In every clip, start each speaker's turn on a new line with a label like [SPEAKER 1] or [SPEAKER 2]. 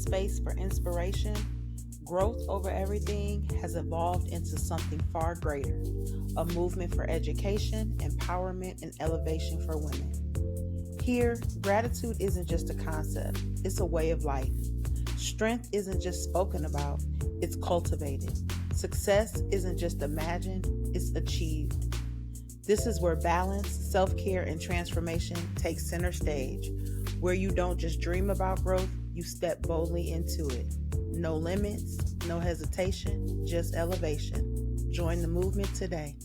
[SPEAKER 1] space for inspiration, growth over everything has evolved into something far greater, a movement for education, empowerment, and elevation for women. Here, gratitude isn't just a concept, it's a way of life. Strength isn't just spoken about, it's cultivated. Success isn't just imagined, it's achieved. This is where balance, self-care, and transformation take center stage, where you don't just dream about growth, you step boldly into it. No limits, no hesitation, just elevation. Join the movement today.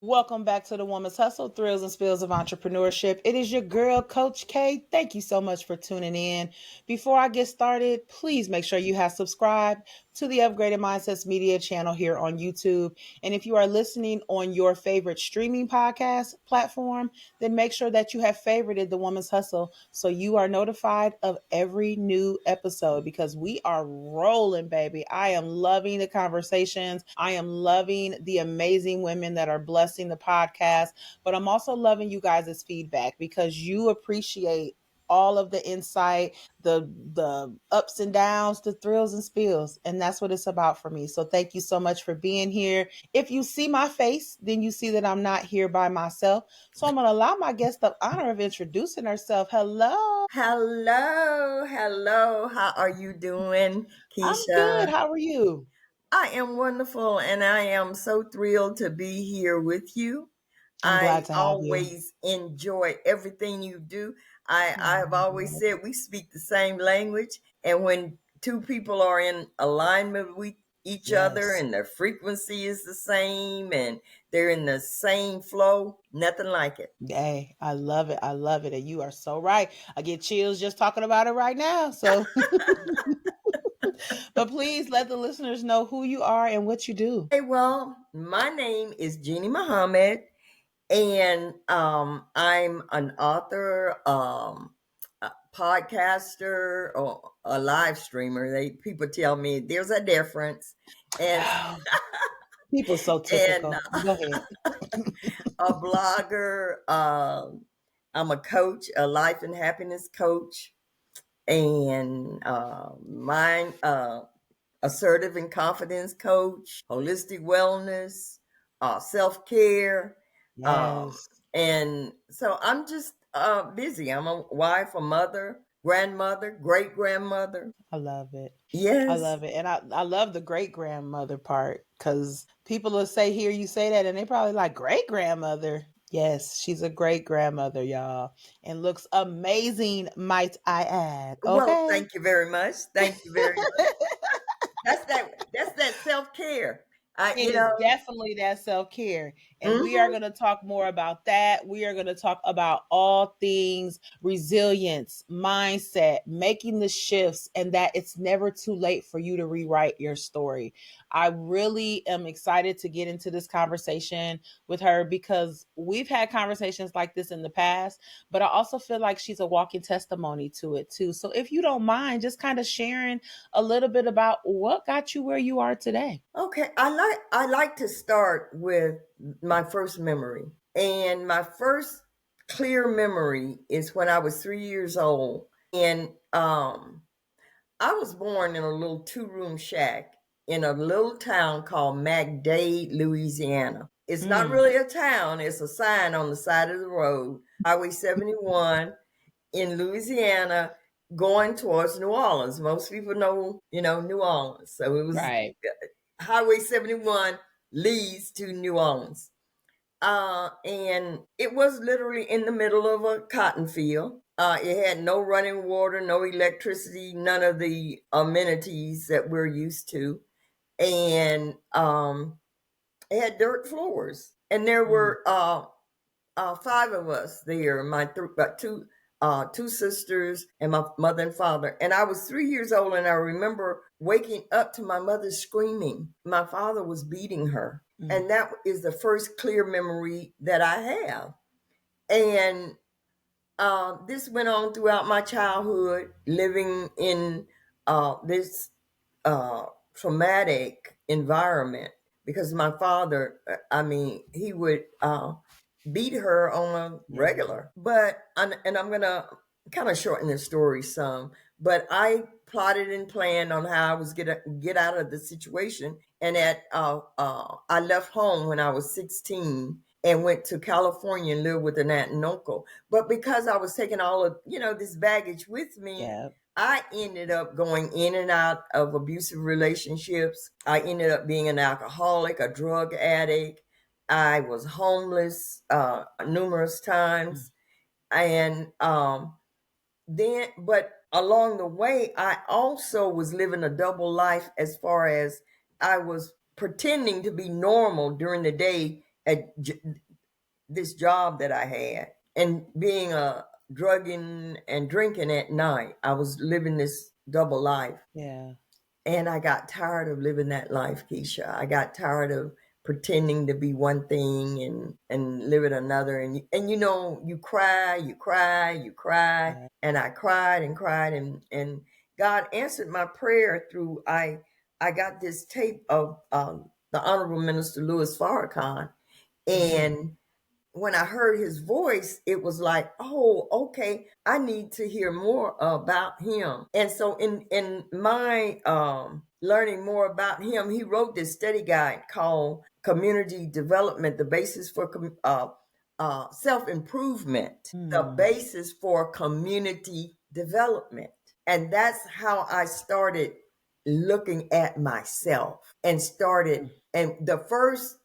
[SPEAKER 1] Welcome back to the Woman's Hustle, Thrills and Spills of Entrepreneurship. It is your girl, Coach K. Thank you so much for tuning in. Before I get started, please make sure you have subscribed to the Upgraded Mindsets Media channel here on YouTube. And if you are listening on your favorite streaming podcast platform, then make sure that you have favorited the Woman's Hustle so you are notified of every new episode, because we are rolling, baby. I am loving the conversations. I am loving the amazing women that are blessing the podcast, but I'm also loving you guys' feedback, because you appreciate all of the insight, the ups and downs, the thrills and spills. And that's what it's about for me. So thank you so much for being here. If you see my face, then you see that I'm not here by myself. So I'm going to allow my guest the honor of introducing herself. Hello.
[SPEAKER 2] Hello. How are you doing,
[SPEAKER 1] I'm good.
[SPEAKER 2] Keisha?
[SPEAKER 1] How are you?
[SPEAKER 2] I am wonderful, and I am so thrilled to be here with you.
[SPEAKER 1] I'm glad
[SPEAKER 2] I
[SPEAKER 1] to have you.
[SPEAKER 2] always enjoy everything you do. I have always said we speak the same language, and when two people are in alignment with each other
[SPEAKER 1] Yes.
[SPEAKER 2] and their frequency is the same and they're in the same flow, nothing like it.
[SPEAKER 1] Hey, I love it. I love it. And you are so right. I get chills just talking about it right now. So, but please let the listeners know who you are and what you do.
[SPEAKER 2] Hey, well, my name is Jeanne Muhammad, and I'm an author, a podcaster, or a live streamer. People tell me there's a difference, and
[SPEAKER 1] People so
[SPEAKER 2] and
[SPEAKER 1] typical. Go ahead.
[SPEAKER 2] a blogger. I'm a coach, a life and happiness coach, and mine assertive and confidence coach, holistic wellness, self care.
[SPEAKER 1] Yes.
[SPEAKER 2] And so I'm just busy. I'm a wife, a mother, grandmother, great grandmother.
[SPEAKER 1] I love it. I
[SPEAKER 2] Yes.
[SPEAKER 1] love it. And I love the great grandmother part, because people will hear you say that and they probably like, great grandmother. Yes, she's a great grandmother, y'all, and looks amazing, might I add.
[SPEAKER 2] Well,
[SPEAKER 1] Okay.
[SPEAKER 2] thank you very much. Thank you very much. That's that self care. I
[SPEAKER 1] It
[SPEAKER 2] you
[SPEAKER 1] is
[SPEAKER 2] know.
[SPEAKER 1] definitely that self-care. And we are
[SPEAKER 2] Mhm.
[SPEAKER 1] going to talk more about that. We are going to talk about all things resilience, mindset, making the shifts, and that it's never too late for you to rewrite your story. I really am excited to get into this conversation with her, because we've had conversations like this in the past, but I also feel like she's a walking testimony to it too. So if you don't mind just kind of sharing a little bit about what got you where you are today.
[SPEAKER 2] Okay, I like to start with my first memory. And my first clear memory is when I was 3 years old. And I was born in a little two-room shack in a little town called McDade, Louisiana. It's not
[SPEAKER 1] Mm.
[SPEAKER 2] really a town, it's a sign on the side of the road, Highway 71 in Louisiana, going towards New Orleans. Most people know, New Orleans. So it was
[SPEAKER 1] Right.
[SPEAKER 2] Highway 71 leads to New Orleans. And it was literally in the middle of a cotton field. It had no running water, no electricity, none of the amenities that we're used to. And it had dirt floors. And there
[SPEAKER 1] Mm.
[SPEAKER 2] were five of us there. Two sisters and my mother and father. And I was 3 years old, and I remember waking up to my mother screaming. My father was beating her,
[SPEAKER 1] Mm.
[SPEAKER 2] and that is the first clear memory that I have. And this went on throughout my childhood, living in this traumatic environment, because my father, he would beat her on a
[SPEAKER 1] Yeah.
[SPEAKER 2] regular. And I'm gonna kind of shorten this story some. but I plotted and planned on how I was gonna get out of the situation. And I left home when I was 16 and went to California and lived with an aunt and uncle. But because I was taking all of this baggage with me,
[SPEAKER 1] Yeah.
[SPEAKER 2] I ended up going in and out of abusive relationships. I ended up being an alcoholic, a drug addict. I was homeless numerous times, and but along the way, I also was living a double life, as far as I was pretending to be normal during the day at this job that I had, and being a drugging and drinking at night. I was living this double life.
[SPEAKER 1] Yeah.
[SPEAKER 2] And I got tired of living that life, Keisha. I got tired of pretending to be one thing and living another. And you cry, you cry, you cry.
[SPEAKER 1] Yeah.
[SPEAKER 2] And I cried and cried, and God answered my prayer through I got this tape of the Honorable Minister Louis Farrakhan.
[SPEAKER 1] Mhm.
[SPEAKER 2] And when I heard his voice, it was like, oh, okay, I need to hear more about him. And so in my learning more about him, he wrote this study guide called Community Development, the basis for self-improvement, the
[SPEAKER 1] Mm.
[SPEAKER 2] basis for community development. And that's how I started looking at myself and started. And the first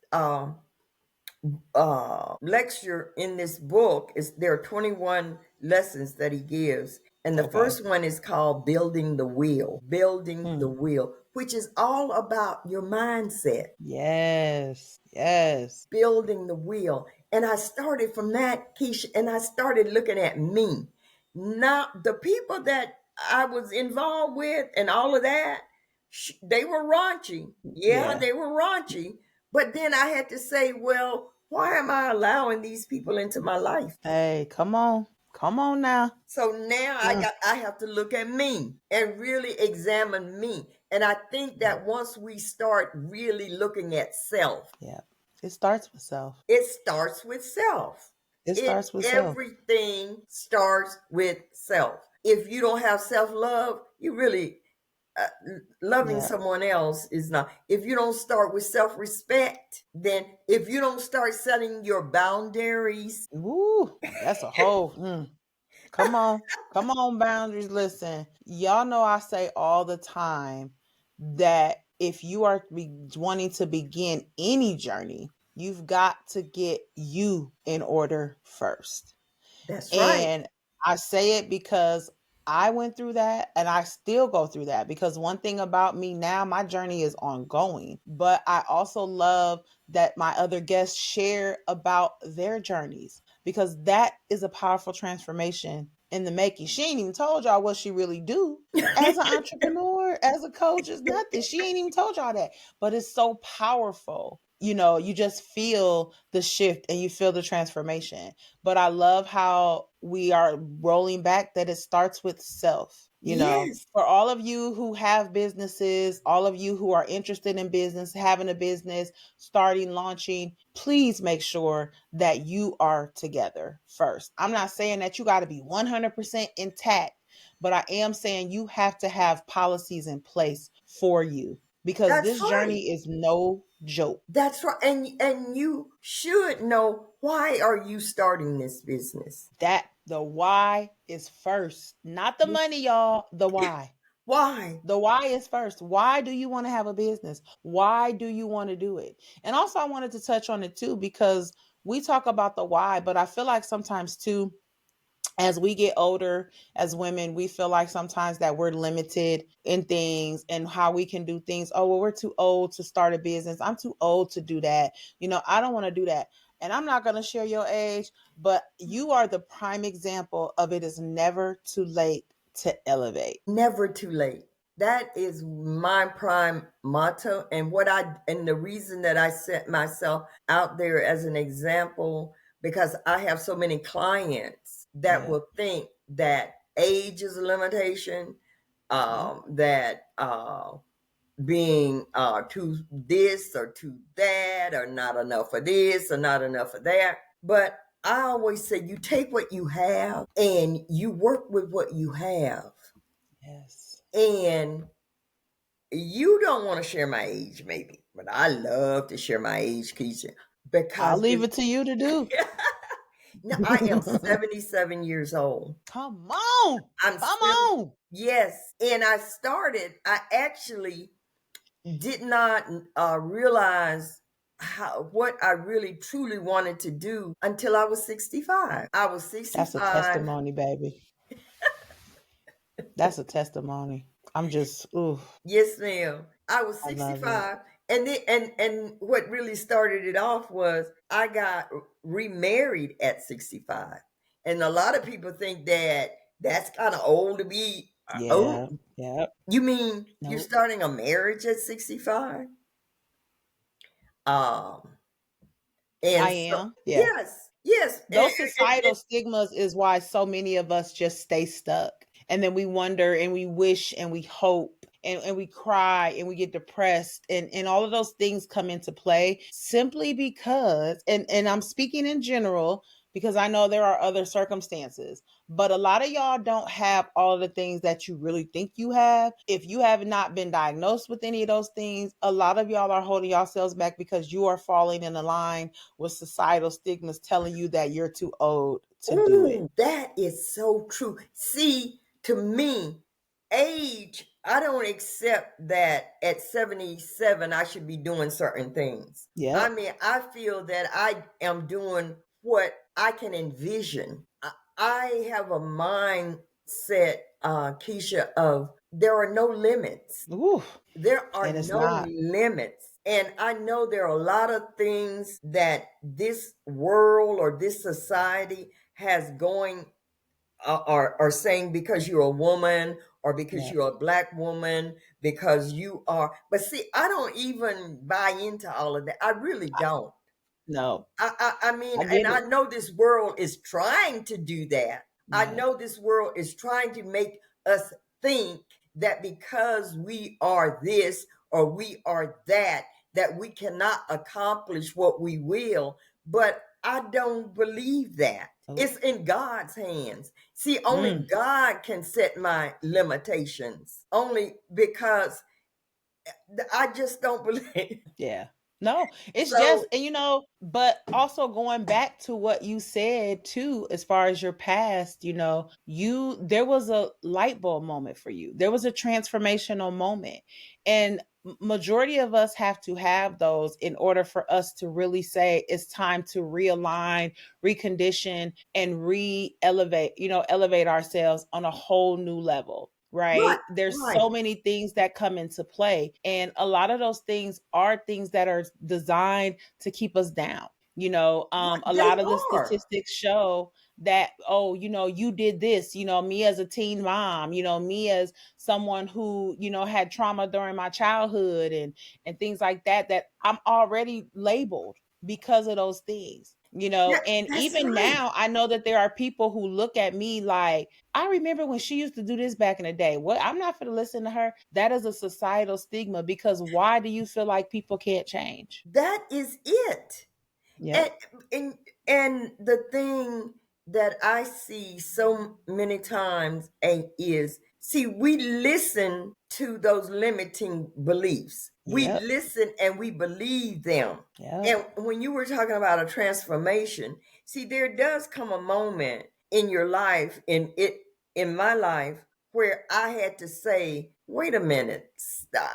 [SPEAKER 2] lecture in this book is there are 21 lessons that he gives, and the
[SPEAKER 1] Okay.
[SPEAKER 2] first one is called building the
[SPEAKER 1] Mm.
[SPEAKER 2] wheel, which is all about your mindset.
[SPEAKER 1] Yes. Yes.
[SPEAKER 2] Building the wheel. And I started from that, Keisha, and I started looking at me. Not the people that I was involved with and all of that, they were raunchy. Yeah,
[SPEAKER 1] Yeah.
[SPEAKER 2] they were raunchy. But then I had to say, well, why am I allowing these people into my life?
[SPEAKER 1] Hey, come on. Come on now.
[SPEAKER 2] So now
[SPEAKER 1] Mm.
[SPEAKER 2] I have to look at me and really examine me. And I think
[SPEAKER 1] Yeah.
[SPEAKER 2] that once we start really looking at self,
[SPEAKER 1] Yeah. It starts with self.
[SPEAKER 2] it starts with self.
[SPEAKER 1] It
[SPEAKER 2] It
[SPEAKER 1] starts with self.
[SPEAKER 2] Everything starts with self. If you don't have self-love, you really uh, loving
[SPEAKER 1] Yeah.
[SPEAKER 2] someone else is not. If you don't start with self-respect, then if you don't start setting your boundaries,
[SPEAKER 1] Woo. That's a whole. Come on. Come on, boundaries. Listen, y'all know I say all the time that if you are wanting to begin any journey, you've got to get you in order first.
[SPEAKER 2] that's right.
[SPEAKER 1] And I say it because I went through that and I still go through that, because one thing about me now, my journey is ongoing. But I also love that my other guests share about their journeys, because that is a powerful transformation in the making. She ain't even told y'all what she really do as an entrepreneur, as a coach, is nothing. She ain't even told y'all that. But it's so powerful. You just feel the shift and you feel the transformation. But I love how we are rolling back that it starts with self.
[SPEAKER 2] Yes,
[SPEAKER 1] For all of you who have businesses, all of you who are interested in business, having a business, starting, launching, please make sure that you are together first. I'm not saying that you got to be 100% intact, but I am saying you have to have policies in place for you, because
[SPEAKER 2] that's
[SPEAKER 1] this
[SPEAKER 2] right.
[SPEAKER 1] journey is no joke.
[SPEAKER 2] That's right. And you should know, why are you starting this business?
[SPEAKER 1] That the why is first, not the money, y'all. The why.
[SPEAKER 2] Why?
[SPEAKER 1] The why is first. Why do you want to have a business? Why do you want to do it? And also, I wanted to touch on it too, because we talk about the why, but I feel like sometimes too, as we get older as women, we feel like sometimes that we're limited in things and how we can do things. Oh, well, we're too old to start a business. I'm too old to do that. I don't want to do that. And I'm not going to share your age, but you are the prime example of it is never too late to elevate.
[SPEAKER 2] Never too late. That is my prime motto. And the reason that I set myself out there as an example, because I have so many clients that
[SPEAKER 1] Yeah.
[SPEAKER 2] will think that age is a limitation,
[SPEAKER 1] Yeah.
[SPEAKER 2] that being too this or too that, or not enough of this or not enough of that. But I always say, you take what you have and you work with what you have.
[SPEAKER 1] Yes.
[SPEAKER 2] And you don't want to share my age, maybe, but I love to share my age, Keisha,
[SPEAKER 1] I'll
[SPEAKER 2] because
[SPEAKER 1] leave it to you to do.
[SPEAKER 2] now I am 77 years old.
[SPEAKER 1] Come on.
[SPEAKER 2] I'm
[SPEAKER 1] Come
[SPEAKER 2] seven,
[SPEAKER 1] on.
[SPEAKER 2] yes, and I actually did not realize what I really truly wanted to do until I was 65. I was
[SPEAKER 1] That's a
[SPEAKER 2] 65.
[SPEAKER 1] testimony, baby. That's a testimony. I'm just, ooh,
[SPEAKER 2] Yes, ma'am. I was
[SPEAKER 1] I love it.
[SPEAKER 2] 65. And then, and what really started it off was I got remarried at 65. And a lot of people think that that's kind of old to be. Oh,
[SPEAKER 1] Yeah. Yeah.
[SPEAKER 2] you mean you're
[SPEAKER 1] Nope.
[SPEAKER 2] starting a marriage at 65? Um,
[SPEAKER 1] I
[SPEAKER 2] and so,
[SPEAKER 1] am. Yeah.
[SPEAKER 2] yes, yes.
[SPEAKER 1] Those societal stigmas is why so many of us just stay stuck. And then we wonder and we wish and we hope and we cry and we get depressed and all of those things come into play simply because and I'm speaking in general because I know there are other circumstances, but a lot of y'all don't have all of the things that you really think you have. If you have not been diagnosed with any of those things, a lot of y'all are holding yourselves back because you are falling in a line with societal stigmas telling you that you're too old to do it.
[SPEAKER 2] Ooh, that is so true. See, to me, age, I don't accept that at 77 I should be doing certain things. I
[SPEAKER 1] Yep.
[SPEAKER 2] mean, I feel that I am doing what I can envision. I have a mindset, Keisha, of there are no limits.
[SPEAKER 1] Ooh,
[SPEAKER 2] There are
[SPEAKER 1] and it's
[SPEAKER 2] no
[SPEAKER 1] not.
[SPEAKER 2] limits. And I know there are a lot of things that this world or this society has going are saying because you're a woman or because
[SPEAKER 1] Yeah.
[SPEAKER 2] you're a black woman, because you are. But see, I don't even buy into all of that. I really don't.
[SPEAKER 1] No,
[SPEAKER 2] I mean,
[SPEAKER 1] I
[SPEAKER 2] and
[SPEAKER 1] get
[SPEAKER 2] I
[SPEAKER 1] it.
[SPEAKER 2] know this world is trying to do that. I
[SPEAKER 1] Yeah.
[SPEAKER 2] know this world is trying to make us think that because we are this or we are that, that we cannot accomplish what we will. But I don't believe that.
[SPEAKER 1] Oh.
[SPEAKER 2] It's in God's hands. See, only
[SPEAKER 1] Mm.
[SPEAKER 2] God can set my limitations. Only because I just don't believe.
[SPEAKER 1] Yeah. No, it's just,
[SPEAKER 2] So,
[SPEAKER 1] and but also going back to what you said too, as far as your past, there was a light bulb moment for you. There was a transformational moment. And majority of us have to have those in order for us to really say it's time to realign, recondition, and re-elevate, elevate ourselves on a whole new level.
[SPEAKER 2] right,
[SPEAKER 1] Right? There's
[SPEAKER 2] right.
[SPEAKER 1] so many things that come into play. And a lot of those things are things that are designed to keep us down. A
[SPEAKER 2] They
[SPEAKER 1] lot of the
[SPEAKER 2] are.
[SPEAKER 1] statistics show that, oh, you did this, me as a teen mom, me as someone who, had trauma during my childhood and things like that, that I'm already labeled because of those things. And
[SPEAKER 2] That's
[SPEAKER 1] even
[SPEAKER 2] right.
[SPEAKER 1] now, I know that there are people who look at me like, I remember when she used to do this back in the day. What? I'm not going to listen to her. That is a societal stigma because why do you feel like people can't change?
[SPEAKER 2] That is it. And,
[SPEAKER 1] Yep.
[SPEAKER 2] and and the thing that I see so many times is, see, we listen to those limiting beliefs. We
[SPEAKER 1] Yep.
[SPEAKER 2] listen and we believe them.
[SPEAKER 1] Yep.
[SPEAKER 2] And when you were talking about a transformation, see, there does come a moment in your life, in my life, where I had to say, wait a minute,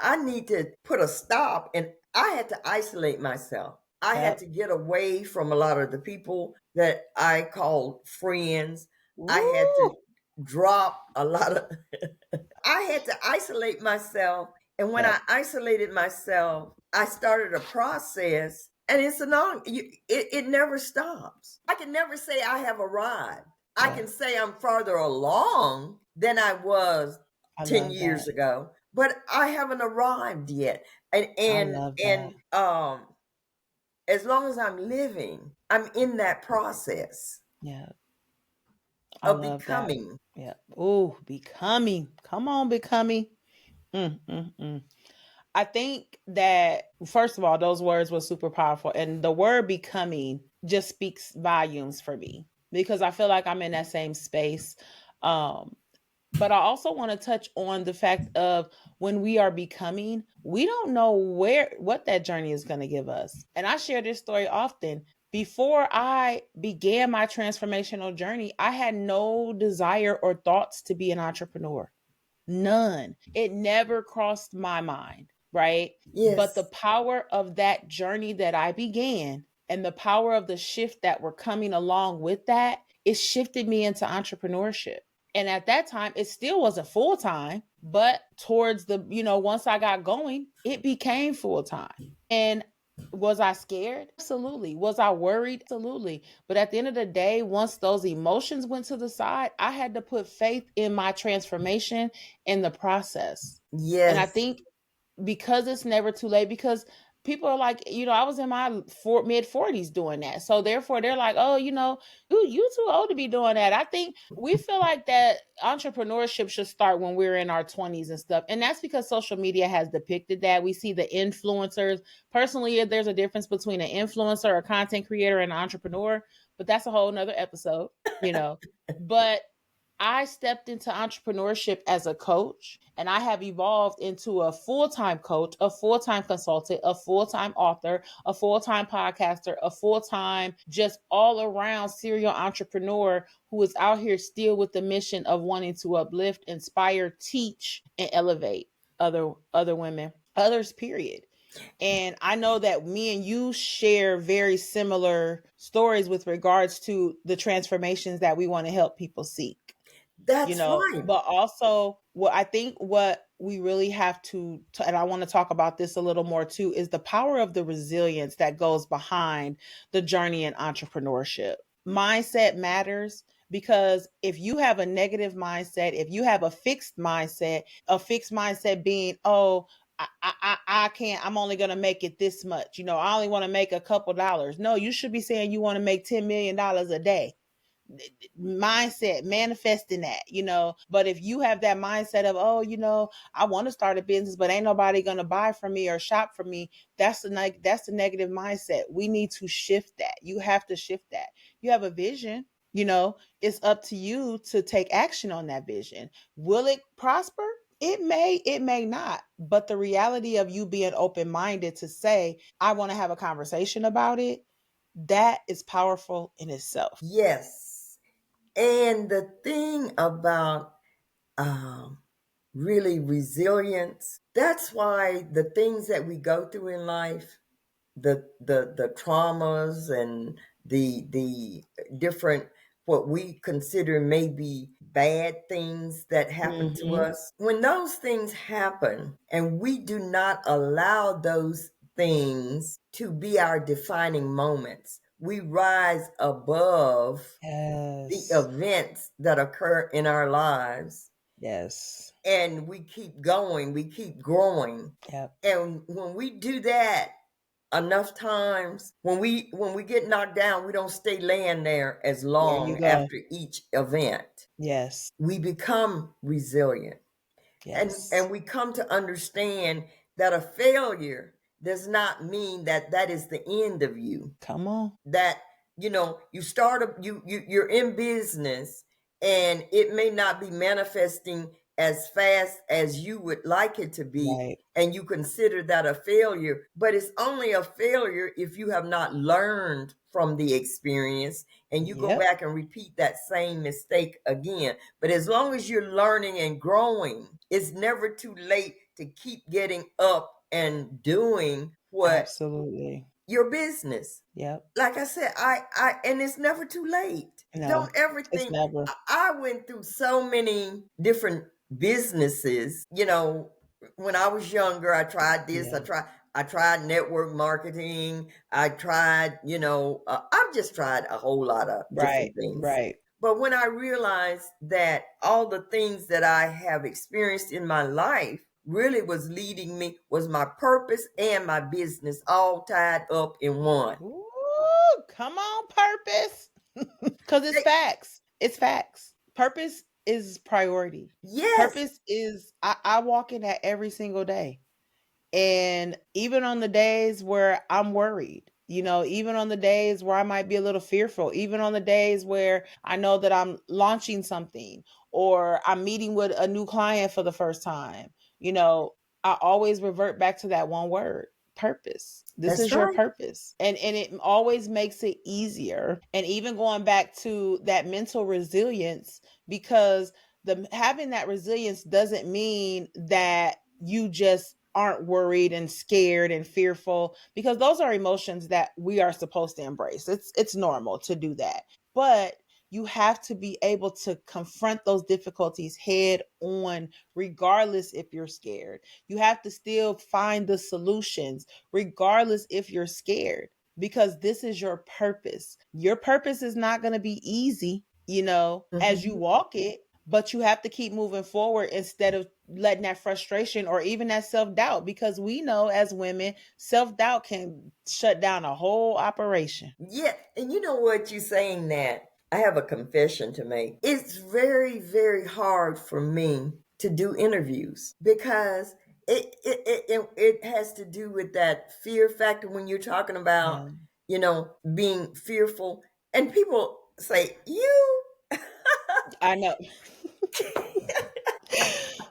[SPEAKER 2] I need to put a stop. And I had to isolate myself. I had
[SPEAKER 1] Yep.
[SPEAKER 2] to get away from a lot of the people that I called friends. I had to
[SPEAKER 1] Woo.
[SPEAKER 2] drop a lot of, I had to isolate myself. And when I
[SPEAKER 1] Yep.
[SPEAKER 2] isolated myself, I started a process, and it's it never stops. I can never say I have arrived. I can
[SPEAKER 1] Yep.
[SPEAKER 2] say I'm farther along than I was
[SPEAKER 1] I
[SPEAKER 2] 10
[SPEAKER 1] love
[SPEAKER 2] years
[SPEAKER 1] that.
[SPEAKER 2] ago, but I haven't arrived yet. And
[SPEAKER 1] I
[SPEAKER 2] and
[SPEAKER 1] love
[SPEAKER 2] and
[SPEAKER 1] that.
[SPEAKER 2] um as long as I'm living, I'm in that process
[SPEAKER 1] Yeah. I
[SPEAKER 2] of
[SPEAKER 1] love that.
[SPEAKER 2] becoming.
[SPEAKER 1] Yeah. Oh, becoming. Come on, becoming. Mm, mm, mm. I think that first of all, those words were super powerful, and the word "becoming" just speaks volumes for me because I feel like I'm in that same space. Um, But I also want to touch on the fact of when we are becoming, we don't know what that journey is going to give us. And I share this story often. Before I began my transformational journey, I had no desire or thoughts to be an entrepreneur. None. It never crossed my mind, right? But the
[SPEAKER 2] Yes.
[SPEAKER 1] power of that journey that I began and the power of the shift that were coming along with that, it shifted me into entrepreneurship. And at that time, it still wasn't full time, but towards once I got going, it became full time. And was I scared? Absolutely. Was I worried? Absolutely. But at the end of the day, once those emotions went to the side, I had to put faith in my transformation in the process. And I
[SPEAKER 2] Yes.
[SPEAKER 1] think because it's never too late, because people are like, I was in my mid 40s doing that, so therefore they're like, oh, you too old to be doing that. I think we feel like that entrepreneurship should start when we're in our 20s and stuff, and that's because social media has depicted that. We see the influencers. Personally, there's a difference between an influencer, a content creator, and an entrepreneur, but that's a whole nother episode, but I stepped into entrepreneurship as a coach, and I have evolved into a full time coach, a full time consultant, a full time author, a full time podcaster, a full time, just all around serial entrepreneur who is out here still with the mission of wanting to uplift, inspire, teach, and elevate other women, others, period. And I know that me and you share very similar stories with regards to the transformations that we want to help people seek,
[SPEAKER 2] That's right.
[SPEAKER 1] but also what we really have to, and I want to talk about this a little more too, is the power of the resilience that goes behind the journey in entrepreneurship. Mindset matters, because if you have a negative mindset, if you have a fixed mindset being, oh, I can't, I'm only going to make it this much, I only want to make a couple dollars. No, you should be saying you want to make $10 million a day. Mindset, manifesting that, but if you have that mindset of, oh, I want to start a business, but ain't nobody gonna buy from me or shop from me, that's the negative mindset. We need to shift that. You have to shift that. You have a vision, it's up to you to take action on that vision. Will it prosper? It may not, but the reality of you being open-minded to say, I want to have a conversation about it, that is powerful in itself.
[SPEAKER 2] Yes. And the thing about um, really resilience, that's why the things that we go through in life, the traumas and the different, what we consider maybe bad things that happen to
[SPEAKER 1] Mm-hmm.
[SPEAKER 2] us, when those things happen and we do not allow those things to be our defining moments, we rise above the
[SPEAKER 1] Yes.
[SPEAKER 2] events that occur in our lives,
[SPEAKER 1] Yes.
[SPEAKER 2] and we keep going, we keep growing.
[SPEAKER 1] Yep.
[SPEAKER 2] And when we do that enough times, when we get knocked down, we don't stay laying there as
[SPEAKER 1] There you
[SPEAKER 2] long
[SPEAKER 1] go.
[SPEAKER 2] after each event.
[SPEAKER 1] Yes.
[SPEAKER 2] We become resilient, and
[SPEAKER 1] Yes.
[SPEAKER 2] we come to understand that a failure does not mean that that is the end of you.
[SPEAKER 1] Come on.
[SPEAKER 2] That, you start you're in business, and it may not be manifesting as fast as you would like it to be,
[SPEAKER 1] Right.
[SPEAKER 2] and you consider that a failure, but it's only a failure if you have not learned from the experience, and you go
[SPEAKER 1] Yep.
[SPEAKER 2] back and repeat that same mistake again. But as long as you're learning and growing, it's never too late to keep getting up and doing what
[SPEAKER 1] Absolutely.
[SPEAKER 2] your business.
[SPEAKER 1] Yep.
[SPEAKER 2] Like I said, I and it's never too late.
[SPEAKER 1] No,
[SPEAKER 2] Don't ever
[SPEAKER 1] it's
[SPEAKER 2] think.
[SPEAKER 1] never.
[SPEAKER 2] I went through so many different businesses. When I was younger, I tried this.
[SPEAKER 1] Yeah.
[SPEAKER 2] I tried network marketing. I tried. I've just tried a whole lot of
[SPEAKER 1] Right.
[SPEAKER 2] different things.
[SPEAKER 1] Right.
[SPEAKER 2] But when I realized that all the things that I have experienced in my life really was leading me, was my purpose and my business all tied up in one.
[SPEAKER 1] Ooh, come on, purpose. Because it's facts. It's facts. Purpose is priority.
[SPEAKER 2] Yes.
[SPEAKER 1] Purpose is, I walk in that every single day. And even on the days where I'm worried, Even on the days where I might be a little fearful, even on the days where I know that I'm launching something or I'm meeting with a new client for the first time, I always revert back to that one word: purpose. This
[SPEAKER 2] That's
[SPEAKER 1] is your
[SPEAKER 2] right.
[SPEAKER 1] purpose. And it always makes it easier. And even going back to that mental resilience, because the having that resilience doesn't mean that you just aren't worried and scared and fearful, because those are emotions that we are supposed to embrace. It's normal to do that. But you have to be able to confront those difficulties head on, regardless if you're scared. You have to still find the solutions, regardless if you're scared, because this is your purpose. Your purpose is not going to be easy, as you
[SPEAKER 2] Mhm.
[SPEAKER 1] walk it, but you have to keep moving forward instead of letting that frustration or even that self-doubt, because we know as women, self-doubt can shut down a whole operation.
[SPEAKER 2] Yeah, and you know what, you saying that, I have a confession to make. It's very, very hard for me to do interviews because it has to do with that fear factor when you're talking about,
[SPEAKER 1] Yeah,
[SPEAKER 2] being fearful. And people say, you.
[SPEAKER 1] I know.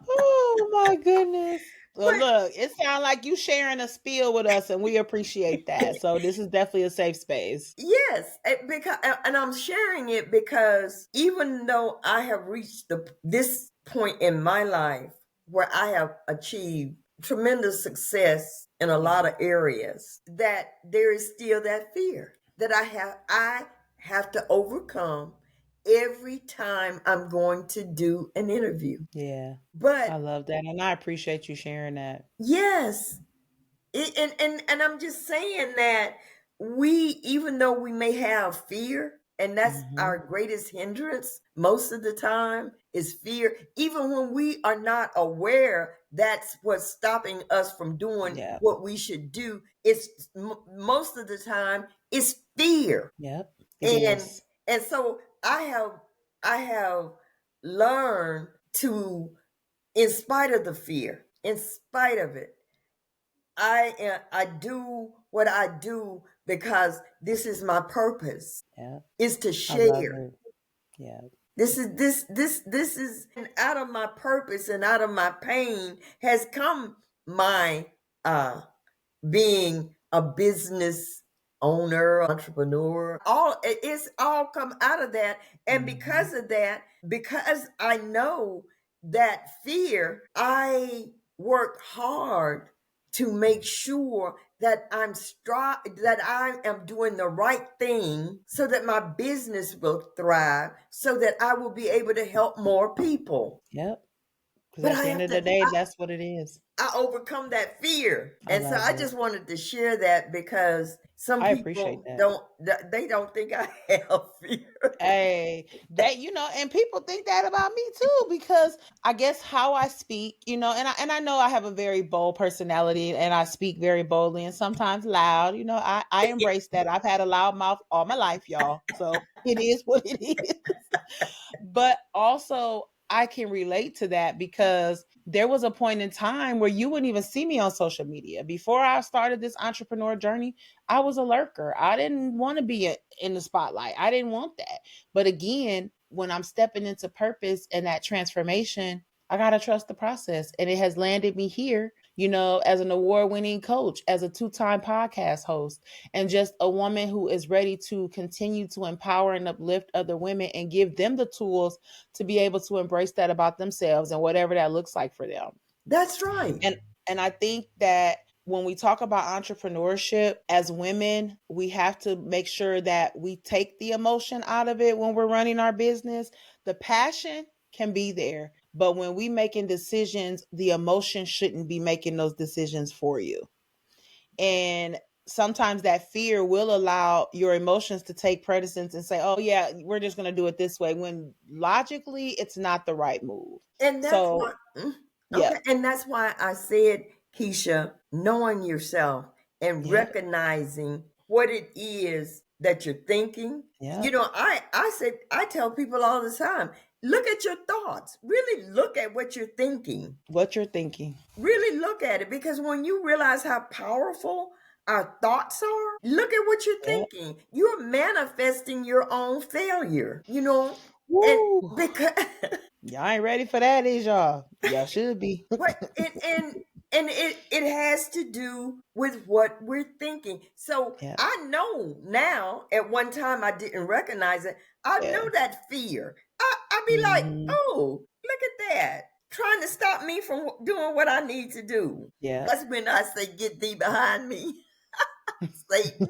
[SPEAKER 1] Oh my goodness. Well,
[SPEAKER 2] But
[SPEAKER 1] look, it sounds like you sharing a spiel with us, and we appreciate that. So this is definitely a safe space.
[SPEAKER 2] yes, and I'm sharing it because even though I have reached this point in my life where I have achieved tremendous success in a
[SPEAKER 1] Yeah,
[SPEAKER 2] lot of areas, that there is still that fear that I have to overcome every time I'm going to do an interview.
[SPEAKER 1] yeah.
[SPEAKER 2] But
[SPEAKER 1] I love that, and I appreciate you sharing that.
[SPEAKER 2] yes, and I'm just saying that even though we may have fear, and that's
[SPEAKER 1] Hmm.
[SPEAKER 2] our greatest hindrance most of the time is fear, even when we are not aware that's what's stopping us from doing
[SPEAKER 1] Yeah.
[SPEAKER 2] what we should do. It's most of the time it's fear.
[SPEAKER 1] Yep. It
[SPEAKER 2] and
[SPEAKER 1] is.
[SPEAKER 2] and so I have learned to, in spite of the fear, in spite of it, I do what I do because this is my purpose,
[SPEAKER 1] Yeah.
[SPEAKER 2] is to
[SPEAKER 1] I love
[SPEAKER 2] share.
[SPEAKER 1] it. Yeah.
[SPEAKER 2] This is and out of my purpose and out of my pain has come my uh being a business owner, entrepreneur. It's all come out of that. And
[SPEAKER 1] Hmm.
[SPEAKER 2] because of that, because I know that fear, I work hard to make sure that that I am doing the right thing so that my business will thrive, so that I will be able to help more people.
[SPEAKER 1] Yep. Because
[SPEAKER 2] But
[SPEAKER 1] at
[SPEAKER 2] I
[SPEAKER 1] the end
[SPEAKER 2] have
[SPEAKER 1] of
[SPEAKER 2] to
[SPEAKER 1] the day, that's what it is.
[SPEAKER 2] I overcome that fear.
[SPEAKER 1] I
[SPEAKER 2] And so
[SPEAKER 1] love
[SPEAKER 2] I
[SPEAKER 1] it.
[SPEAKER 2] just wanted to share that because some
[SPEAKER 1] I appreciate
[SPEAKER 2] people
[SPEAKER 1] that.
[SPEAKER 2] don't think I have fear.
[SPEAKER 1] Hey, and people think that about me too, because I guess how I speak, and I know I have a very bold personality and I speak very boldly and sometimes loud. I embrace that. I've had a loud mouth all my life, y'all. So it is what it is. But also, I can relate to that because there was a point in time where you wouldn't even see me on social media. Before I started this entrepreneur journey, I was a lurker. I didn't want to be in the spotlight. I didn't want that. But again, when I'm stepping into purpose and that transformation, I got to trust the process. And it has landed me here, as an award winning coach, as a 2-time podcast host, and just a woman who is ready to continue to empower and uplift other women and give them the tools to be able to embrace that about themselves and whatever that looks like for them.
[SPEAKER 2] That's right.
[SPEAKER 1] And and I think that when we talk about entrepreneurship as women, we have to make sure that we take the emotion out of it when we're running our business. The passion can be there, but when we making decisions, the emotion shouldn't be making those decisions for you. And sometimes that fear will allow your emotions to take precedence and say, oh, yeah, we're just going to do it this way, when logically it's not the right move.
[SPEAKER 2] And that's
[SPEAKER 1] So,
[SPEAKER 2] why
[SPEAKER 1] yeah,
[SPEAKER 2] okay, and that's why I said, Keisha, knowing yourself and
[SPEAKER 1] yeah,
[SPEAKER 2] recognizing what it is that you're thinking.
[SPEAKER 1] yeah,
[SPEAKER 2] I tell people all the time, look at your thoughts. Really look at what you're thinking.
[SPEAKER 1] what you're thinking.
[SPEAKER 2] Really look at it, because when you realize how powerful our thoughts are, look at what you're
[SPEAKER 1] Yep.
[SPEAKER 2] thinking. You're manifesting your own failure, and
[SPEAKER 1] Woo.
[SPEAKER 2] because
[SPEAKER 1] Y'all ain't ready for that, is y'all? Y'all should be.
[SPEAKER 2] but and it has to do with what we're thinking. So
[SPEAKER 1] Yeah.
[SPEAKER 2] I know now, at one time I didn't recognize it. I
[SPEAKER 1] Yeah.
[SPEAKER 2] know that fear. I be like,
[SPEAKER 1] Hmm.
[SPEAKER 2] oh, look at that, trying to stop me from doing what I need to do.
[SPEAKER 1] Yeah.
[SPEAKER 2] That's when I say, get thee behind me, Satan.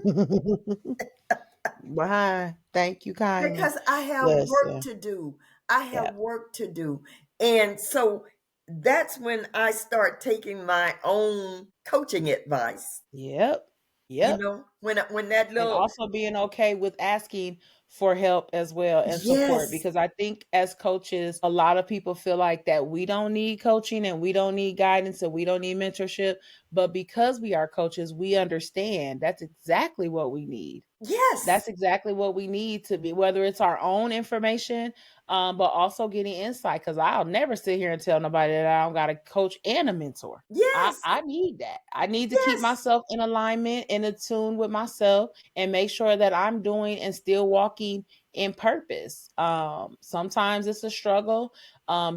[SPEAKER 1] Behind. Thank you kindly.
[SPEAKER 2] Because I have work
[SPEAKER 1] Listen.
[SPEAKER 2] to do. I have
[SPEAKER 1] Yeah.
[SPEAKER 2] work to do. And so that's when I start taking my own coaching advice.
[SPEAKER 1] Yep. Yep.
[SPEAKER 2] When that
[SPEAKER 1] And
[SPEAKER 2] little,
[SPEAKER 1] also being okay with asking for help as well and support,
[SPEAKER 2] yes,
[SPEAKER 1] because I think as coaches a lot of people feel like that we don't need coaching and we don't need guidance and we don't need mentorship, but because we are coaches we understand that's exactly what we need.
[SPEAKER 2] yes,
[SPEAKER 1] That's exactly what we need to be, whether it's our own information, but also getting insight. Because I'll never sit here and tell nobody that I don't got a coach and a mentor. I,
[SPEAKER 2] yes,
[SPEAKER 1] I need that. I need to keep
[SPEAKER 2] yes,
[SPEAKER 1] myself in alignment and in tune with myself and make sure that I'm doing and still walking in purpose. Sometimes it's a struggle.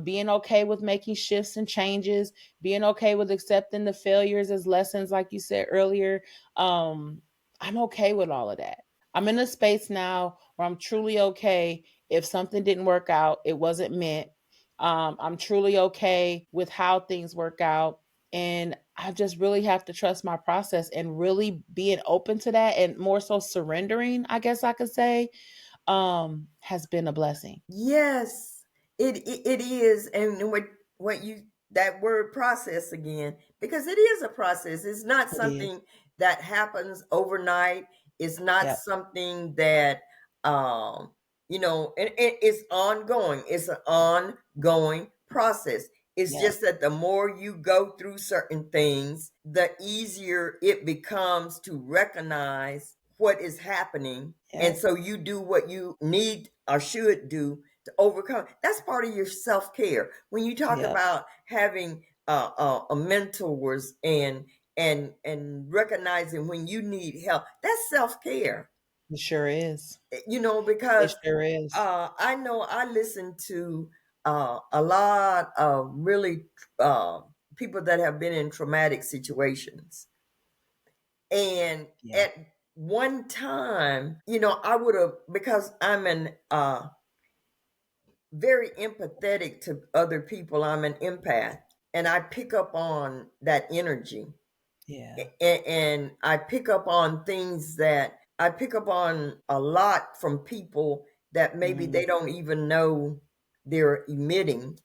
[SPEAKER 1] Being okay with making shifts and changes, being okay with accepting the failures as lessons, like you said earlier. I'm okay with all of that. I'm in a space now where I'm truly okay if something didn't work out, it wasn't meant. I'm truly okay with how things work out. And I just really have to trust my process and really being open to that and more so surrendering, I guess I could say, has been a blessing.
[SPEAKER 2] yes. It is. And what you, that word process again, because it is a process. It's not
[SPEAKER 1] It is.
[SPEAKER 2] something that happens overnight. It's not
[SPEAKER 1] Yep.
[SPEAKER 2] something that and it's ongoing. It's an ongoing process. It's
[SPEAKER 1] Yep.
[SPEAKER 2] just that the more you go through certain things, the easier it becomes to recognize what is happening. And
[SPEAKER 1] Yep.
[SPEAKER 2] so you do what you need or should do to overcome. That's part of your self care. When you talk
[SPEAKER 1] Yep.
[SPEAKER 2] about having a mentors and recognizing when you need help, that's self care.
[SPEAKER 1] It sure is. It
[SPEAKER 2] Because
[SPEAKER 1] sure is.
[SPEAKER 2] I know I listen to a lot of really uh, people that have been in traumatic situations. And
[SPEAKER 1] Yeah.
[SPEAKER 2] at one time, I would have, because I'm an very empathetic to other people. I'm an empath, and I pick up on that energy,
[SPEAKER 1] Yeah.
[SPEAKER 2] and I pick up on things that I pick up on a lot from people that maybe
[SPEAKER 1] Mm,
[SPEAKER 2] they don't even know they're emitting.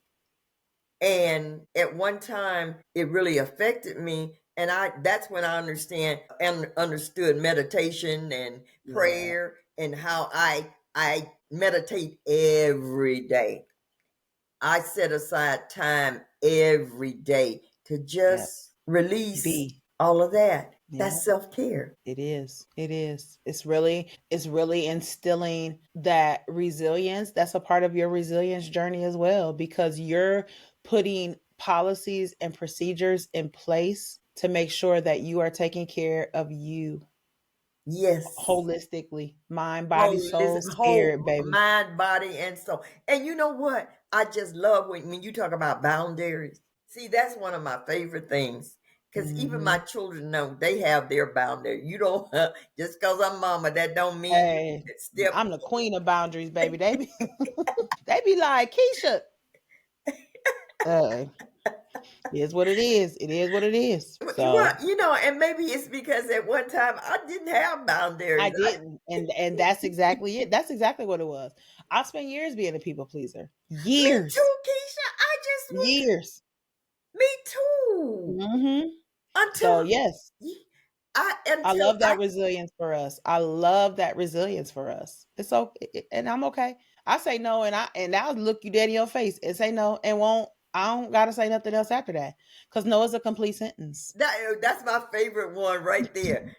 [SPEAKER 2] And at one time it really affected me, and I that's when I understood meditation and
[SPEAKER 1] yeah.
[SPEAKER 2] prayer, and how I meditate every day. I set aside time every day to
[SPEAKER 1] Yep.
[SPEAKER 2] just release
[SPEAKER 1] Be.
[SPEAKER 2] all of that.
[SPEAKER 1] Yeah.
[SPEAKER 2] That's self-care.
[SPEAKER 1] It is. It is. It's really instilling that resilience. That's a part of your resilience journey as well, because you're putting policies and procedures in place to make sure that you are taking care of you
[SPEAKER 2] Yes.
[SPEAKER 1] holistically, mind, body, soul,
[SPEAKER 2] Holism,
[SPEAKER 1] spirit,
[SPEAKER 2] whole
[SPEAKER 1] baby.
[SPEAKER 2] mind, body, and soul. And you know what? I just love when you talk about boundaries. See, that's one of my favorite things. Because even my
[SPEAKER 1] Hmm.
[SPEAKER 2] children know they have their boundary. You don't just because I'm mama, that don't mean you
[SPEAKER 1] Hey,
[SPEAKER 2] can step.
[SPEAKER 1] I'm the queen of boundaries, baby. They be like, Keisha. Hey, it is what it is. It is what it is.
[SPEAKER 2] Well,
[SPEAKER 1] So
[SPEAKER 2] and maybe it's because at one time I didn't have
[SPEAKER 1] I
[SPEAKER 2] boundaries.
[SPEAKER 1] didn't, and that's exactly it. That's exactly what it was. I spent years being a people pleaser.
[SPEAKER 2] Me
[SPEAKER 1] Years,
[SPEAKER 2] too, Keisha. I just was.
[SPEAKER 1] years.
[SPEAKER 2] Me too.
[SPEAKER 1] Hmm. So
[SPEAKER 2] Until
[SPEAKER 1] yes,
[SPEAKER 2] I
[SPEAKER 1] I
[SPEAKER 2] until
[SPEAKER 1] love
[SPEAKER 2] I
[SPEAKER 1] that resilience for us. I love that resilience for us. It's okay, and I'm okay. I say no, and I'll look you dead in your face and say no, and won't. I don't gotta say nothing else after that, because no is a complete sentence.
[SPEAKER 2] that's my favorite one right there.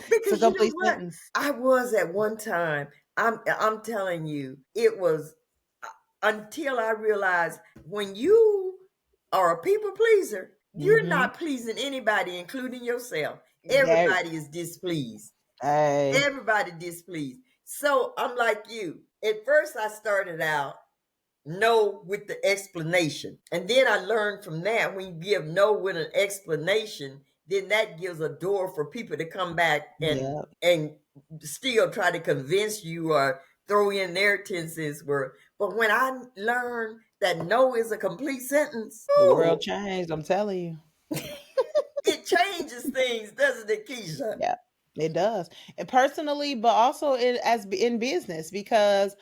[SPEAKER 1] It's a
[SPEAKER 2] Because you know
[SPEAKER 1] complete
[SPEAKER 2] what?
[SPEAKER 1] sentence.
[SPEAKER 2] I was at one time. I'm telling you, it was until I realized when you are a people pleaser, You're
[SPEAKER 1] Mm-hmm.
[SPEAKER 2] not pleasing anybody, including yourself.
[SPEAKER 1] That,
[SPEAKER 2] Everybody is displeased.
[SPEAKER 1] hey,
[SPEAKER 2] Everybody displeased. So I'm like you. At first, I started out no with the explanation. And then I learned from that when you give no with an explanation, then that gives a door for people to come back
[SPEAKER 1] yeah,
[SPEAKER 2] and still try to convince you or throw in their 10 cents worth. But when I learned that no is a complete sentence,
[SPEAKER 1] the
[SPEAKER 2] oh,
[SPEAKER 1] world changed. I'm telling you.
[SPEAKER 2] it changes things, doesn't it, Keisha?
[SPEAKER 1] Yeah, it does. And personally, but also in business, because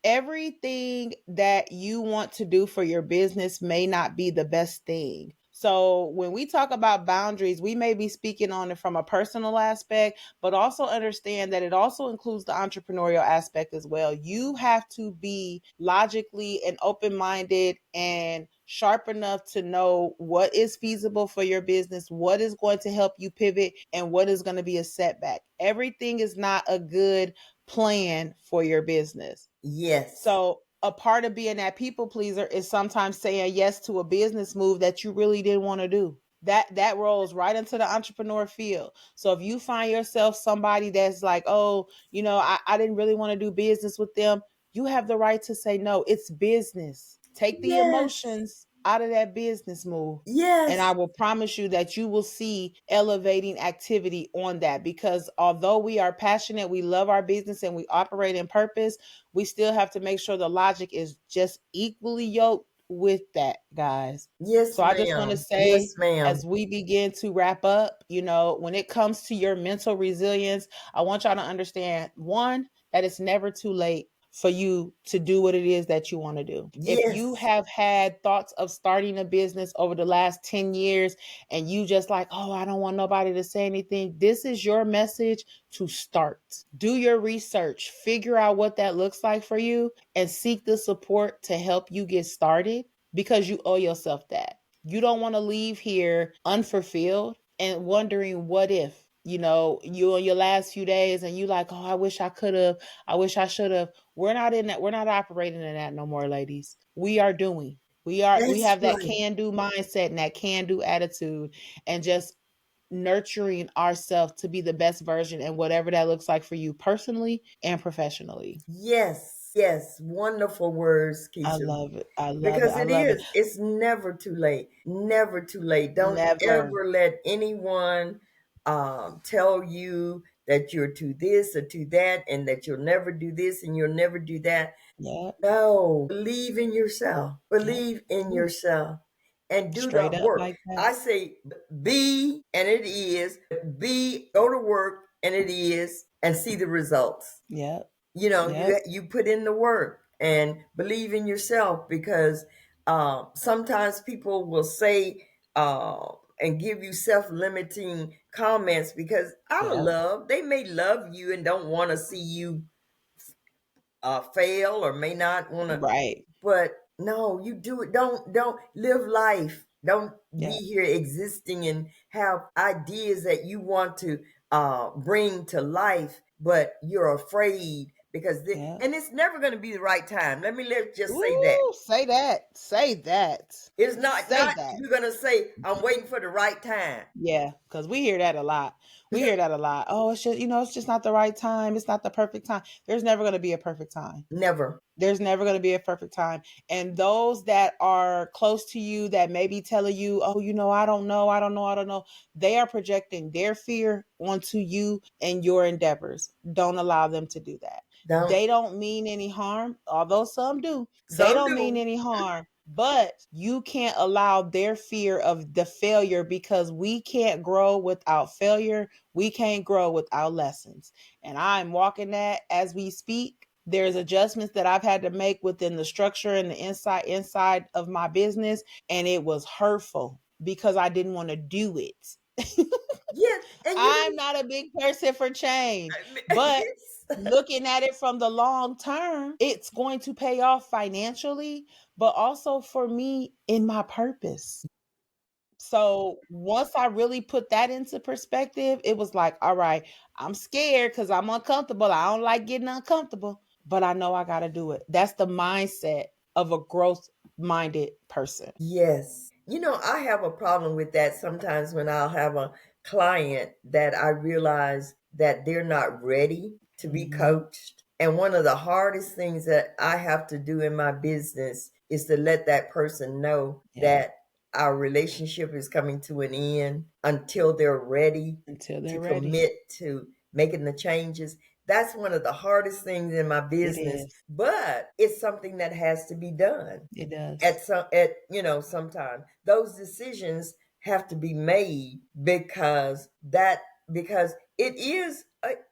[SPEAKER 1] everything that you want to do for your business may not be the best thing. So when we talk about boundaries, we may be speaking on it from a personal aspect, but also understand that it also includes the entrepreneurial aspect as well. You have to be logically and open-minded and sharp enough to know what is feasible for your business, what is going to help you pivot, and what is going to be a setback. Everything is not a good plan for your business.
[SPEAKER 2] Yes.
[SPEAKER 1] So a part of being that people pleaser is sometimes saying yes to a business move that you really didn't want to do. That rolls right into the entrepreneur field. So if you find yourself somebody that's like, oh, I didn't really want to do business with them, you have the right to say no. It's business. Take the
[SPEAKER 2] Yes.
[SPEAKER 1] emotions out of that business move. And I
[SPEAKER 2] Yes.
[SPEAKER 1] will promise you that you will see elevating activity on that, because although we are passionate, we love our business and we operate in purpose, we still have to make sure the logic is just equally yoked with that, guys.
[SPEAKER 2] Yes,
[SPEAKER 1] So I just want to
[SPEAKER 2] ma'am.
[SPEAKER 1] say,
[SPEAKER 2] Yes, ma'am.
[SPEAKER 1] as we begin to wrap up, when it comes to your mental resilience, I want y'all to understand, one, that it's never too late for you to do what it is that you want to do. If you
[SPEAKER 2] Yes.
[SPEAKER 1] have had thoughts of starting a business over the last 10 years and you just like, oh, I don't want nobody to say anything, this is your message to start. Do your research, figure out what that looks like for you, and seek the support to help you get started, because you owe yourself that. You don't want to leave here unfulfilled and wondering what if. You on your last few days and you like, oh, I wish I could have, I wish I should have. We're not in that. We're not operating in that no more, ladies. We are doing. We
[SPEAKER 2] That's
[SPEAKER 1] have that
[SPEAKER 2] right.
[SPEAKER 1] can do mindset and that can do attitude, and just nurturing ourselves to be the best version, and whatever that looks like for you personally and professionally.
[SPEAKER 2] Yes. Yes. Wonderful words,
[SPEAKER 1] I
[SPEAKER 2] Keisha.
[SPEAKER 1] love it. I love it.
[SPEAKER 2] Because
[SPEAKER 1] I
[SPEAKER 2] it
[SPEAKER 1] love it.
[SPEAKER 2] is. It's never too late. Never too late. Don't
[SPEAKER 1] Never.
[SPEAKER 2] ever let anyone tell you that you're to this or to that and that you'll never do this and you'll never do that.
[SPEAKER 1] Yep.
[SPEAKER 2] No, believe in yourself.
[SPEAKER 1] Yep.
[SPEAKER 2] Believe in
[SPEAKER 1] Ooh,
[SPEAKER 2] yourself and do the
[SPEAKER 1] straight up
[SPEAKER 2] work.
[SPEAKER 1] like that.
[SPEAKER 2] I say be and it is. Be, go to work and it is, and see the results.
[SPEAKER 1] Yep.
[SPEAKER 2] You
[SPEAKER 1] Yep.
[SPEAKER 2] put in the work and believe in yourself, because sometimes people will say and give you self-limiting comments because out of
[SPEAKER 1] Yep.
[SPEAKER 2] love. They may love you and don't want to see you fail, or may not want to.
[SPEAKER 1] Right.
[SPEAKER 2] But no, you do it. Don't live life. Don't be
[SPEAKER 1] Yep.
[SPEAKER 2] here existing and have ideas that you want to bring to life, but you're afraid because
[SPEAKER 1] Yep.
[SPEAKER 2] and it's never going to be the right time. Let's just say that.
[SPEAKER 1] Ooh, say that. Say that.
[SPEAKER 2] It's not
[SPEAKER 1] Say
[SPEAKER 2] not
[SPEAKER 1] that.
[SPEAKER 2] you're going to say I'm waiting for the right time.
[SPEAKER 1] Yeah, because we hear that a lot. We hear that a lot. Oh, it's just not the right time. It's not the perfect time. There's never going to be a perfect time.
[SPEAKER 2] Never.
[SPEAKER 1] There's never going to be a perfect time. And those that are close to you that may be telling you, oh, I don't know, I don't know, I don't know, they are projecting their fear onto you and your endeavors. Don't allow them to do that.
[SPEAKER 2] Don't.
[SPEAKER 1] They don't mean any harm, although some do. They
[SPEAKER 2] Some
[SPEAKER 1] don't mean
[SPEAKER 2] do.
[SPEAKER 1] any harm. But you can't allow their fear of the failure, because we can't grow without failure. We can't grow without lessons. And I'm walking that as we speak. There's adjustments that I've had to make within the structure and the inside of my business, and it was hurtful because I didn't want to do it.
[SPEAKER 2] Yes, and
[SPEAKER 1] I'm not a big person for change, but
[SPEAKER 2] yes.
[SPEAKER 1] looking at it from the long term, it's going to pay off financially, but also for me in my purpose. So once I really put that into perspective, it was like, all right, I'm scared because I'm uncomfortable. I don't like getting uncomfortable, but I know I got to do it. That's the mindset of a growth minded person.
[SPEAKER 2] Yes. I have a problem with that sometimes when I'll have a client that I realize that they're not ready to be
[SPEAKER 1] Hmm.
[SPEAKER 2] coached. And one of the hardest things that I have to do in my business is to let that person know
[SPEAKER 1] Yeah.
[SPEAKER 2] that our relationship is coming to an end until they're ready
[SPEAKER 1] Until
[SPEAKER 2] to
[SPEAKER 1] they're ready.
[SPEAKER 2] commit to making the changes. That's one of the hardest things in my
[SPEAKER 1] It
[SPEAKER 2] business,
[SPEAKER 1] is.
[SPEAKER 2] but it's something that has to be done
[SPEAKER 1] It does.
[SPEAKER 2] at sometime those decisions have to be made because it is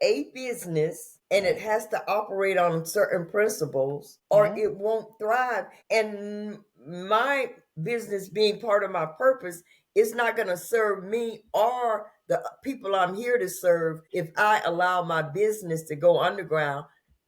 [SPEAKER 2] a business and it
[SPEAKER 1] Right.
[SPEAKER 2] has to operate on certain principles or
[SPEAKER 1] Yeah.
[SPEAKER 2] it won't thrive. And my business being part of my purpose is not going to serve me or the people I'm here to serve if I allow my business to go underground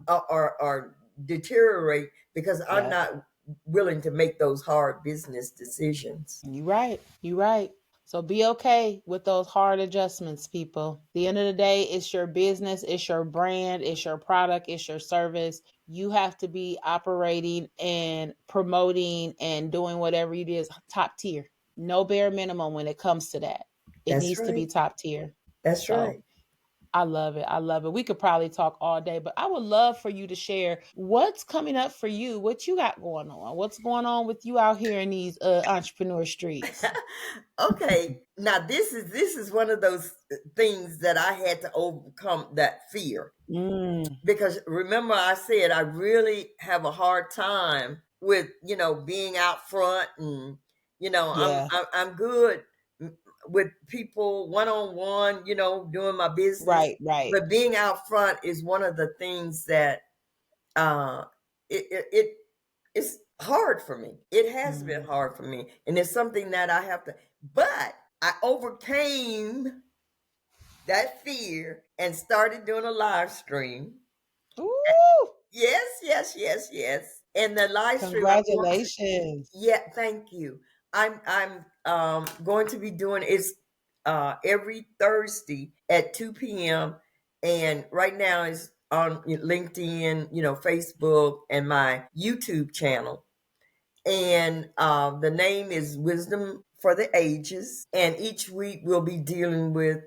[SPEAKER 2] or deteriorate because I'm
[SPEAKER 1] Yeah.
[SPEAKER 2] not willing to make those hard business decisions.
[SPEAKER 1] You right. You right. So be okay with those hard adjustments, people. At the end of the day, it's your business, it's your brand, it's your product, it's your service. You have to be operating and promoting and doing whatever it is top tier. No bare minimum when it comes to that. It
[SPEAKER 2] That's
[SPEAKER 1] needs to be
[SPEAKER 2] right.
[SPEAKER 1] top tier.
[SPEAKER 2] That's
[SPEAKER 1] So
[SPEAKER 2] right.
[SPEAKER 1] I love it. I love it. We could probably talk all day, but I would love for you to share what's coming up for you, what you got going on, what's going on with you out here in these entrepreneur streets.
[SPEAKER 2] Okay. Now this is one of those things that I had to overcome that fear
[SPEAKER 1] Mm,
[SPEAKER 2] because remember I said I really have a hard time with being out front and I'm
[SPEAKER 1] yeah,
[SPEAKER 2] I'm, I'm good with people one on one doing my business,
[SPEAKER 1] right, right.
[SPEAKER 2] but being out front is one of the things that uh it it's hard for me. It has been
[SPEAKER 1] Mm.
[SPEAKER 2] hard for me, and it's something that I have to, but I overcame that fear and started doing a live stream.
[SPEAKER 1] Ooh,
[SPEAKER 2] Yes, yes, yes, yes. And the live stream I'm going to,
[SPEAKER 1] congratulations.
[SPEAKER 2] yeah, thank you. I'm going to be doing it's every Thursday at 2 p.m. and right now it's on LinkedIn, Facebook and my YouTube channel. And the name is Wisdom for the Ages. And each week we'll be dealing with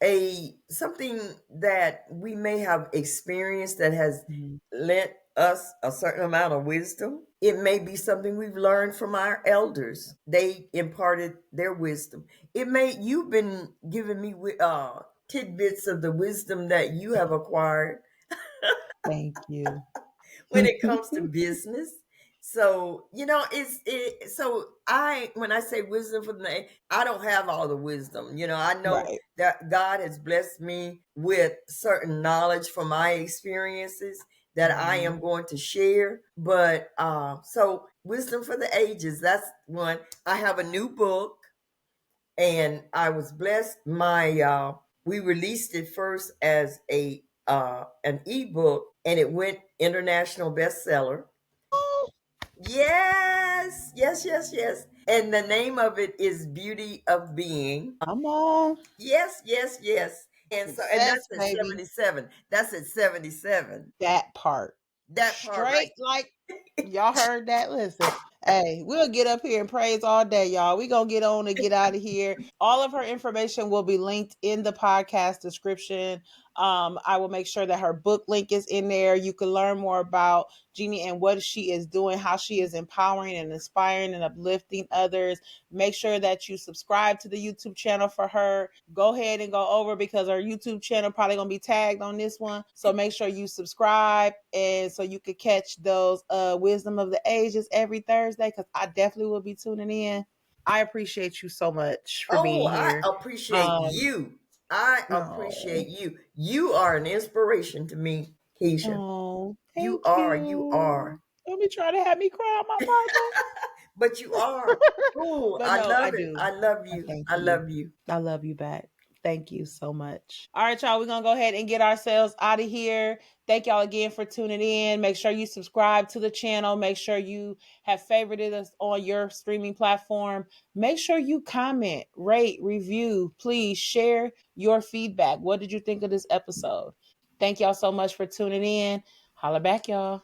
[SPEAKER 2] a something that we may have experienced that has
[SPEAKER 1] Mm.
[SPEAKER 2] lent us a certain amount of wisdom. It may be something we've learned from our elders. They imparted their wisdom. It may you've been giving me tidbits of the wisdom that you have acquired
[SPEAKER 1] Thank you.
[SPEAKER 2] when it comes to business. So, so I when I say wisdom for the name, I don't have all the wisdom. I know
[SPEAKER 1] Right.
[SPEAKER 2] that God has blessed me with certain knowledge from my experiences that I
[SPEAKER 1] Mhm.
[SPEAKER 2] am going to share. But so wisdom for the ages, that's one. I have a new book and I was blessed. My we released it first as a an ebook, and it went international bestseller. Yes, yes, yes, yes. And the name of it is Beauty of Being.
[SPEAKER 1] Come on.
[SPEAKER 2] Yes, yes, yes. And
[SPEAKER 1] Success,
[SPEAKER 2] that's at
[SPEAKER 1] baby.
[SPEAKER 2] 77. That's at 77.
[SPEAKER 1] That part.
[SPEAKER 2] That part right.
[SPEAKER 1] Straight like y'all heard that. Listen, hey, we'll get up here and praise all day, y'all. We gonna get on and get out of here. All of her information will be linked in the podcast description. I will make sure that her book link is in there. You can learn more about Jeannie and what she is doing, how she is empowering and inspiring and uplifting others. Make sure that you subscribe to the YouTube channel for her. Go ahead and go over because our YouTube channel probably gonna be tagged on this one. So make sure you subscribe and so you could catch those wisdom of the ages every Thursday because I definitely will be tuning in. I appreciate you so much for
[SPEAKER 2] Oh,
[SPEAKER 1] being
[SPEAKER 2] I
[SPEAKER 1] here.
[SPEAKER 2] appreciate
[SPEAKER 1] Um,
[SPEAKER 2] you. I appreciate
[SPEAKER 1] oh,
[SPEAKER 2] you. You are an inspiration to me, Keisha.
[SPEAKER 1] oh,
[SPEAKER 2] You
[SPEAKER 1] thank
[SPEAKER 2] are, you
[SPEAKER 1] you.
[SPEAKER 2] are.
[SPEAKER 1] Don't be trying to have me cry on my
[SPEAKER 2] But you are.
[SPEAKER 1] podcast.
[SPEAKER 2] Oh,
[SPEAKER 1] But
[SPEAKER 2] I
[SPEAKER 1] no, I
[SPEAKER 2] love it.
[SPEAKER 1] do.
[SPEAKER 2] I love
[SPEAKER 1] I
[SPEAKER 2] you.
[SPEAKER 1] thank
[SPEAKER 2] I
[SPEAKER 1] you.
[SPEAKER 2] love you.
[SPEAKER 1] I love you back. Thank you so much. All right, y'all. We're going to go ahead and get ourselves out of here. Thank y'all again for tuning in. Make sure you subscribe to the channel. Make sure you have favorited us on your streaming platform. Make sure you comment, rate, review. Please share your feedback. What did you think of this episode? Thank y'all so much for tuning in. Holla back, y'all.